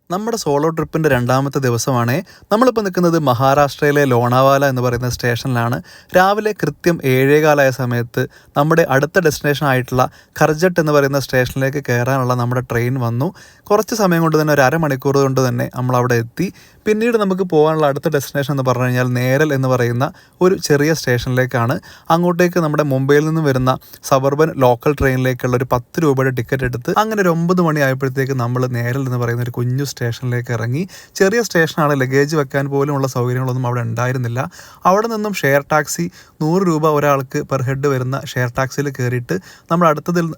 നമ്മുടെ സോളോ ട്രിപ്പിൻ്റെ രണ്ടാമത്തെ ദിവസമാണ്. നമ്മളിപ്പോൾ നിൽക്കുന്നത് മഹാരാഷ്ട്രയിലെ ലോണാവാല എന്ന് പറയുന്ന സ്റ്റേഷനിലാണ്. രാവിലെ കൃത്യം 7:15 സമയത്ത് നമ്മുടെ അടുത്ത ഡെസ്റ്റിനേഷൻ ആയിട്ടുള്ള ഖർജട്ട് എന്ന് പറയുന്ന സ്റ്റേഷനിലേക്ക് കയറാനുള്ള നമ്മുടെ ട്രെയിൻ വന്നു. കുറച്ച് സമയം കൊണ്ട് തന്നെ, ഒരു അരമണിക്കൂർ കൊണ്ട് തന്നെ നമ്മളവിടെ എത്തി. പിന്നീട് നമുക്ക് പോകാനുള്ള അടുത്ത ഡെസ്റ്റിനേഷൻ എന്ന് പറഞ്ഞു കഴിഞ്ഞാൽ നേരൽ എന്ന് പറയുന്ന ഒരു ചെറിയ സ്റ്റേഷനിലേക്കാണ്. അങ്ങോട്ടേക്ക് നമ്മുടെ മുംബൈയിൽ നിന്ന് വരുന്ന സബർബൻ ലോക്കൽ ട്രെയിനിലേക്കുള്ള ഒരു 10 രൂപയുടെ ടിക്കറ്റ് എടുത്ത് അങ്ങനെ ഒരു 9 മണി ആയപ്പോഴത്തേക്ക് നമ്മൾ നേരൽ എന്ന് പറയുന്ന ഒരു കുഞ്ഞു സ്റ്റേഷനിലേക്ക് ഇറങ്ങി. ചെറിയ സ്റ്റേഷനാണ്, ലഗേജ് വെക്കാൻ പോലുമുള്ള സൗകര്യങ്ങളൊന്നും അവിടെ ഉണ്ടായിരുന്നില്ല. അവിടെ നിന്നും ഷെയർ ടാക്സി 100 രൂപ ഒരാൾക്ക് പെർ ഹെഡ് വരുന്ന ഷെയർ ടാക്സിയിൽ കയറിയിട്ട് നമ്മൾ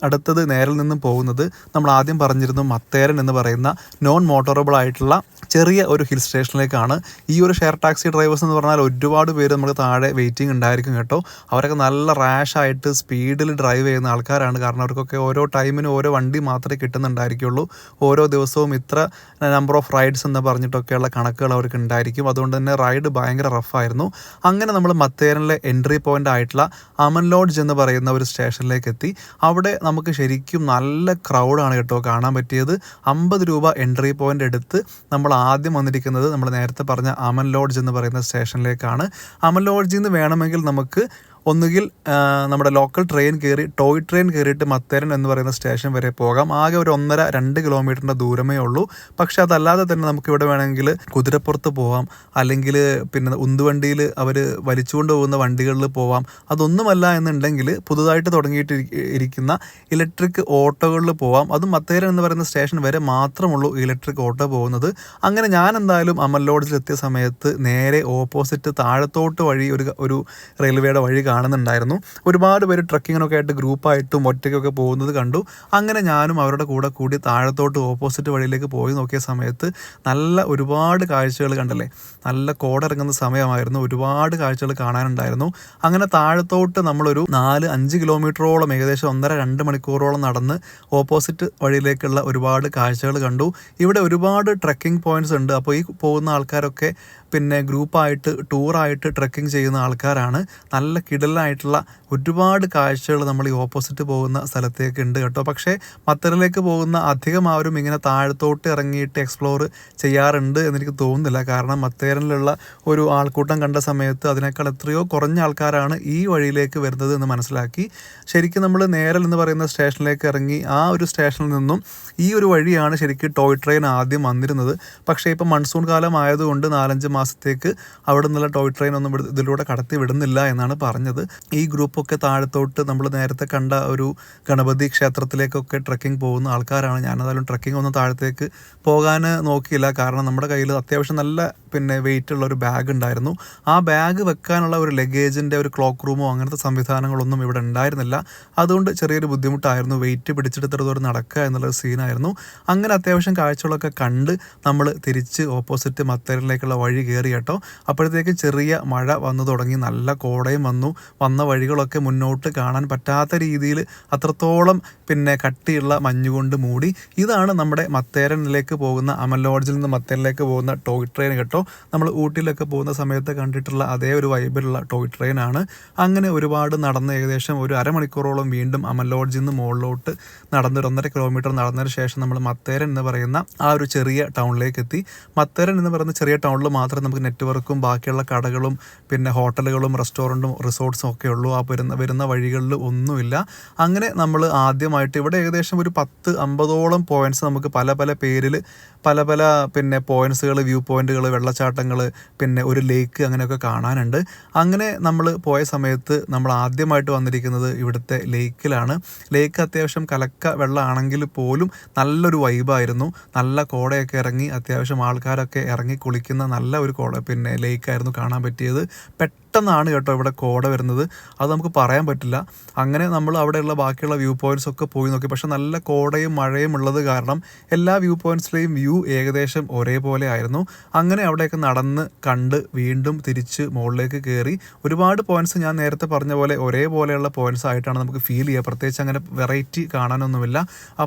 അടുത്തത് നേരിൽ നിന്നും പോകുന്നത് നമ്മൾ ആദ്യം പറഞ്ഞിരുന്നു മത്തേരൻ എന്ന് പറയുന്ന നോൺ മോട്ടോറബിൾ ആയിട്ടുള്ള ചെറിയ ഒരു ഹിൽ സ്റ്റേഷനിലേക്കാണ്. ഈ ഒരു ഷെയർ ടാക്സി ഡ്രൈവേഴ്സ് എന്ന് പറഞ്ഞാൽ ഒരുപാട് പേര് നമുക്ക് താഴെ വെയിറ്റിംഗ് ഉണ്ടായിരിക്കും കേട്ടോ. അവരൊക്കെ നല്ല റാഷായിട്ട് സ്പീഡിൽ ഡ്രൈവ് ചെയ്യുന്ന ആൾക്കാരാണ്. കാരണം അവർക്കൊക്കെ ഓരോ ടൈമിനും ഓരോ വണ്ടി മാത്രമേ കിട്ടുന്നുണ്ടായിരിക്കുള്ളൂ. ഓരോ ദിവസവും ഇത്ര നമ്പർ ഓഫ് റൈഡ്സ് എന്ന് പറഞ്ഞിട്ടൊക്കെയുള്ള കണക്കുകൾ അവർക്ക് ഉണ്ടായിരിക്കും. അതുകൊണ്ട് തന്നെ റൈഡ് ഭയങ്കര റഫായിരുന്നു. അങ്ങനെ നമ്മൾ മത്തേരനിലെ എൻട്രി പോയിൻ്റ് ആയിട്ടുള്ള അമൻ ലോഡ്ജ് എന്ന് പറയുന്ന ഒരു സ്റ്റേഷനിലേക്ക് എത്തി. അവിടെ നമുക്ക് ശരിക്കും നല്ല ക്രൗഡാണ് കേട്ടോ കാണാൻ പറ്റിയത്. 50 രൂപ എൻട്രി പോയിൻ്റ് എടുത്ത് നമ്മൾ ആദ്യം വന്നിരിക്കുന്നത് നമ്മൾ നേരത്തെ പറഞ്ഞ അമൻ ലോഡ്ജ് എന്ന് പറയുന്ന സ്റ്റേഷനിലേക്കാണ്. അമൻ ലോഡ്ജിൽ നിന്ന് വേണമെങ്കിൽ നമുക്ക് ഒന്നുകിൽ നമ്മുടെ ലോക്കൽ ട്രെയിൻ കയറി ടോയ് ട്രെയിൻ കയറിയിട്ട് മത്തേരൻ എന്ന് പറയുന്ന സ്റ്റേഷൻ വരെ പോകാം. ആകെ ഒരു 1.5-2 കിലോമീറ്ററിൻ്റെ ദൂരമേ ഉള്ളൂ. പക്ഷേ അതല്ലാതെ തന്നെ നമുക്കിവിടെ വേണമെങ്കിൽ കുതിരപ്പുറത്ത് പോവാം, അല്ലെങ്കിൽ പിന്നെ ഉന്തുവണ്ടിയിൽ അവർ വലിച്ചുകൊണ്ട് പോകുന്ന വണ്ടികളിൽ പോവാം. അതൊന്നുമല്ല എന്നുണ്ടെങ്കിൽ പുതുതായിട്ട് തുടങ്ങിയിട്ടിരിക്കുന്ന ഇലക്ട്രിക് ഓട്ടോകളിൽ പോവാം. അതും മത്തേരൻ എന്ന് പറയുന്ന സ്റ്റേഷൻ വരെ മാത്രമുള്ളൂ ഇലക്ട്രിക് ഓട്ടോ പോകുന്നത്. അങ്ങനെ ഞാൻ എന്തായാലും അമൻ ലോഡ്ജിലെത്തിയ സമയത്ത് നേരെ ഓപ്പോസിറ്റ് താഴത്തോട്ട് വഴി ഒരു റെയിൽവേയുടെ വഴി കാണുന്നുണ്ടായിരുന്നു. ഒരുപാട് പേര് ട്രക്കിങ്ങിനൊക്കെ ആയിട്ട് ഗ്രൂപ്പായിട്ടും ഒറ്റയ്ക്കൊക്കെ പോകുന്നത് കണ്ടു. അങ്ങനെ ഞാനും അവരുടെ കൂടി താഴത്തോട്ട് ഓപ്പോസിറ്റ് വഴിയിലേക്ക് പോയി നോക്കിയ സമയത്ത് ഒരുപാട് കാഴ്ചകൾ കണ്ടല്ലേ. നല്ല കോടിറങ്ങുന്ന സമയമായിരുന്നു. ഒരുപാട് കാഴ്ചകൾ കാണാനുണ്ടായിരുന്നു. അങ്ങനെ താഴത്തോട്ട് നമ്മളൊരു 4-5 കിലോമീറ്ററോളം, ഏകദേശം 1.5-2 മണിക്കൂറോളം നടന്ന് ഓപ്പോസിറ്റ് വഴിയിലേക്കുള്ള ഒരുപാട് കാഴ്ചകൾ കണ്ടു. ഇവിടെ ഒരുപാട് ട്രക്കിംഗ് പോയിന്റ്സ് ഉണ്ട്. അപ്പോൾ ഈ പോകുന്ന ആൾക്കാരൊക്കെ പിന്നെ ഗ്രൂപ്പായിട്ട് ടൂറായിട്ട് ട്രക്കിംഗ് ചെയ്യുന്ന ആൾക്കാരാണ്. നല്ല കിടലായിട്ടുള്ള ഒരുപാട് കാഴ്ചകൾ നമ്മൾ ഈ ഓപ്പോസിറ്റ് പോകുന്ന സ്ഥലത്തേക്ക് ഉണ്ട് കേട്ടോ. പക്ഷേ മത്തറിലേക്ക് പോകുന്ന അധികം ആരും ഇങ്ങനെ താഴത്തോട്ട് ഇറങ്ങിയിട്ട് എക്സ്പ്ലോർ ചെയ്യാറുണ്ട് എന്നെനിക്ക് തോന്നുന്നില്ല. കാരണം മത്തേരനിലുള്ള ഒരു ആൾക്കൂട്ടം കണ്ട സമയത്ത് അതിനേക്കാൾ എത്രയോ കുറഞ്ഞ ആൾക്കാരാണ് ഈ വഴിയിലേക്ക് വരുന്നത് എന്ന് മനസ്സിലാക്കി. ശരിക്കും നമ്മൾ നേരൽ എന്ന് പറയുന്ന സ്റ്റേഷനിലേക്ക് ഇറങ്ങി ആ ഒരു സ്റ്റേഷനിൽ നിന്നും ഈ ഒരു വഴിയാണ് ശരിക്കും ടോയ് ട്രെയിൻ ആദ്യം വന്നിരുന്നത്. പക്ഷേ ഇപ്പം മൺസൂൺ കാലം ആയതുകൊണ്ട് 4-5 മാസത്തേക്ക് അവിടെ നിന്നുള്ള ടോയ് ട്രെയിൻ ഒന്നും ഇതിലൂടെ കടത്തി വിടുന്നില്ല എന്നാണ് പറഞ്ഞത്. ഈ ഗ്രൂപ്പൊക്കെ താഴത്തോട്ട് നമ്മൾ നേരത്തെ കണ്ട ഒരു ഗണപതി ക്ഷേത്രത്തിലേക്കൊക്കെ ട്രക്കിംഗ് പോകുന്ന ആൾക്കാരാണ്. ഞാനതായാലും ട്രക്കിംഗ് ഒന്നും താഴത്തേക്ക് പോകാൻ നോക്കിയില്ല. കാരണം നമ്മുടെ കയ്യിൽ അത്യാവശ്യം നല്ല വെയിറ്റ് ഉള്ള ഒരു ബാഗ് ഉണ്ടായിരുന്നു. ആ ബാഗ് വെക്കാനുള്ള ഒരു ലഗേജിൻ്റെ ഒരു ക്ലോക്ക് റൂമോ അങ്ങനത്തെ സംവിധാനങ്ങളൊന്നും ഇവിടെ ഉണ്ടായിരുന്നില്ല. അതുകൊണ്ട് ചെറിയൊരു ബുദ്ധിമുട്ടായിരുന്നു. വെയിറ്റ് പിടിച്ചെടുത്തിടത്തോടെ നടക്കുക എന്നുള്ളൊരു സീനായിരുന്നു. അങ്ങനെ അത്യാവശ്യം കാഴ്ചകളൊക്കെ കണ്ട് നമ്മൾ തിരിച്ച് ഓപ്പോസിറ്റ് മത്തേരനിലേക്കുള്ള വഴി കയറി കേട്ടോ. അപ്പോഴത്തേക്ക് ചെറിയ മഴ വന്നു തുടങ്ങി. നല്ല കോടയും വന്ന വഴികളൊക്കെ മുന്നോട്ട് കാണാൻ പറ്റാത്ത രീതിയിൽ അത്രത്തോളം കട്ടിയുള്ള മഞ്ഞുകൊണ്ട് മൂടി. ഇതാണ് നമ്മുടെ മത്തേരനിലേക്ക് പോകുന്ന അമൻ ലോഡ്ജിൽ നിന്ന് മത്തേരനിലേക്ക് പോകുന്ന ടോയ് ട്രെയിൻ കേട്ടോ. നമ്മൾ ഊട്ടിയിലൊക്കെ പോകുന്ന സമയത്ത് കണ്ടിട്ടുള്ള അതേ ഒരു വൈബിലുള്ള ടോയ് ട്രെയിനാണ്. അങ്ങനെ ഒരുപാട് നടന്ന് ഏകദേശം ഒരു അരമണിക്കൂറോളം വീണ്ടും അമൻ ലോഡ്ജിൽ നിന്ന് മുകളിലോട്ട് നടന്ന് 1.5 കിലോമീറ്റർ നടന്നതിന് ശേഷം നമ്മൾ മത്തേരൻ എന്ന് പറയുന്ന ആ ഒരു ചെറിയ ടൗണിലേക്ക് എത്തി. മത്തേരൻ എന്ന് പറയുന്ന ചെറിയ ടൗണിൽ മാത്രമേ നമുക്ക് നെറ്റ്വർക്കും ബാക്കിയുള്ള കടകളും ഹോട്ടലുകളും റെസ്റ്റോറൻറ്റും റിസോർട്ട്സും ഒക്കെ ഉള്ളൂ. ആ വരുന്ന വഴികളിൽ ഒന്നുമില്ല. അങ്ങനെ നമ്മൾ ആദ്യമായിട്ട് ഇവിടെ ഏകദേശം ഒരു 10-50ഓളം പോയിന്റ്സ് നമുക്ക് പല പേരിൽ പല പോയിന്റ്സുകൾ, വ്യൂ പോയിന്റുകൾ, വെള്ളച്ചാട്ടങ്ങൾ, ഒരു ലേക്ക് അങ്ങനെയൊക്കെ കാണാനുണ്ട്. അങ്ങനെ നമ്മൾ പോയ സമയത്ത് നമ്മൾ ആദ്യമായിട്ട് വന്നിരിക്കുന്നത് ഇവിടുത്തെ ലേക്കിലാണ്. ലേക്ക് അത്യാവശ്യം കലക്ക വെള്ളമാണെങ്കിൽ പോലും നല്ലൊരു വൈബായിരുന്നു. നല്ല കോടയൊക്കെ ഇറങ്ങി അത്യാവശ്യം ആൾക്കാരൊക്കെ ഇറങ്ങി കുളിക്കുന്ന നല്ല ഒരു ലേക്കായിരുന്നു കാണാൻ പറ്റിയത്. പെട്ടെന്നാണ് കേട്ടോ ഇവിടെ കോട വരുന്നത്. അത് നമുക്ക് പറയാൻ പറ്റില്ല. അങ്ങനെ നമ്മൾ അവിടെയുള്ള ബാക്കിയുള്ള വ്യൂ പോയിന്റ്സ് ഒക്കെ പോയി നോക്കി. പക്ഷെ നല്ല കോടയും മഴയും ഉള്ളത് കാരണം എല്ലാ വ്യൂ പോയിന്റ്സിലെയും വ്യൂ ഏകദേശം ഒരേപോലെ ആയിരുന്നു. അങ്ങനെ അവിടെയൊക്കെ നടന്ന് കണ്ട് വീണ്ടും തിരിച്ച് മുകളിലേക്ക് കയറി. ഒരുപാട് പോയിന്റ്സ് ഞാൻ നേരത്തെ പറഞ്ഞ പോലെ ഒരേപോലെയുള്ള പോയിന്റ്സ് ആയിട്ടാണ് നമുക്ക് ഫീൽ ചെയ്യുക. പ്രത്യേകിച്ച് അങ്ങനെ വെറൈറ്റി കാണാനൊന്നുമില്ല.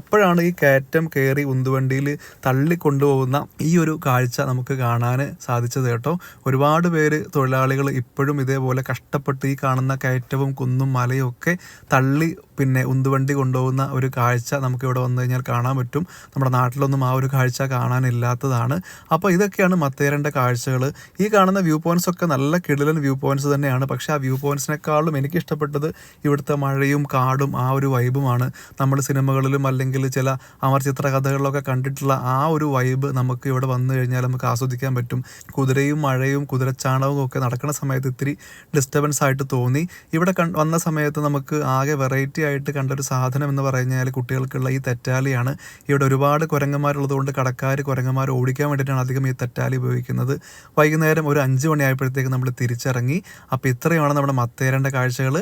അപ്പോഴാണ് ഈ കയറ്റം കയറി ഉന്തുവണ്ടിയിൽ തള്ളിക്കൊണ്ടുപോകുന്ന ഈ ഒരു കാഴ്ച നമുക്ക് കാണാൻ സാധിച്ചത് കേട്ടോ. ഒരുപാട് പേര് തൊഴിലാളികൾ ഇപ്പോഴും ഇതേപോലെ കഷ്ടപ്പെട്ട് ഈ കാണുന്ന കയറ്റവും കുന്നും മലയും ഒക്കെ തള്ളി പിന്നെ ഉന്തുവണ്ടി കൊണ്ടുപോകുന്ന ഒരു കാഴ്ച നമുക്ക് ഇവിടെ വന്നു കഴിഞ്ഞാൽ കാണാൻ പറ്റും. നമ്മുടെ നാട്ടിലൊന്നും ആ ഒരു കാഴ്ച കാണാനില്ലാത്തതാണ്. അപ്പോൾ ഇതൊക്കെയാണ് മത്തേരൻ്റെ കാഴ്ചകൾ. ഈ കാണുന്ന വ്യൂ പോയിൻറ്റ്സ് ഒക്കെ നല്ല കിടിലൻ വ്യൂ പോയിൻറ്റ്സ് തന്നെയാണ്. പക്ഷേ ആ വ്യൂ പോയിൻറ്റ്സിനേക്കാളും എനിക്കിഷ്ടപ്പെട്ടത് ഇവിടുത്തെ മഴയും കാടും ആ ഒരു വൈബുമാണ്. നമ്മൾ സിനിമകളിലും അല്ലെങ്കിൽ ചില അമർചിത്ര കഥകളിലൊക്കെ കണ്ടിട്ടുള്ള ആ ഒരു വൈബ് നമുക്ക് ഇവിടെ വന്നു കഴിഞ്ഞാൽ നമുക്ക് ആസ്വദിക്കാൻ പറ്റും. കുതിരയും മഴയും കുതിരച്ചാണകവും ഒക്കെ നടക്കുന്ന സമയത്ത് ഇത്തിരി ഡിസ്റ്റർബൻസ് ആയിട്ട് തോന്നി. ഇവിടെ വന്ന സമയത്ത് നമുക്ക് ആകെ വെറൈറ്റി ആയിട്ട് കണ്ടൊരു സാധനം എന്ന് പറഞ്ഞാൽ കുട്ടികൾക്കുള്ള ഈ തെറ്റാലിയാണ്. ഇവിടെ ഒരുപാട് കുരങ്ങന്മാരുള്ളതുകൊണ്ട് കടക്കാർ കുരങ്ങന്മാർ ഓടിക്കാൻ വേണ്ടിയിട്ടാണ് അധികം ഈ തെറ്റാലി ഉപയോഗിക്കുന്നത്. വൈകുന്നേരം ഒരു 5 മണിയായപ്പോഴത്തേക്ക് നമ്മൾ തിരിച്ചിറങ്ങി. അപ്പോൾ ഇത്രയുമാണ് നമ്മുടെ മത്തേരൻ്റെ കാഴ്ചകൾ.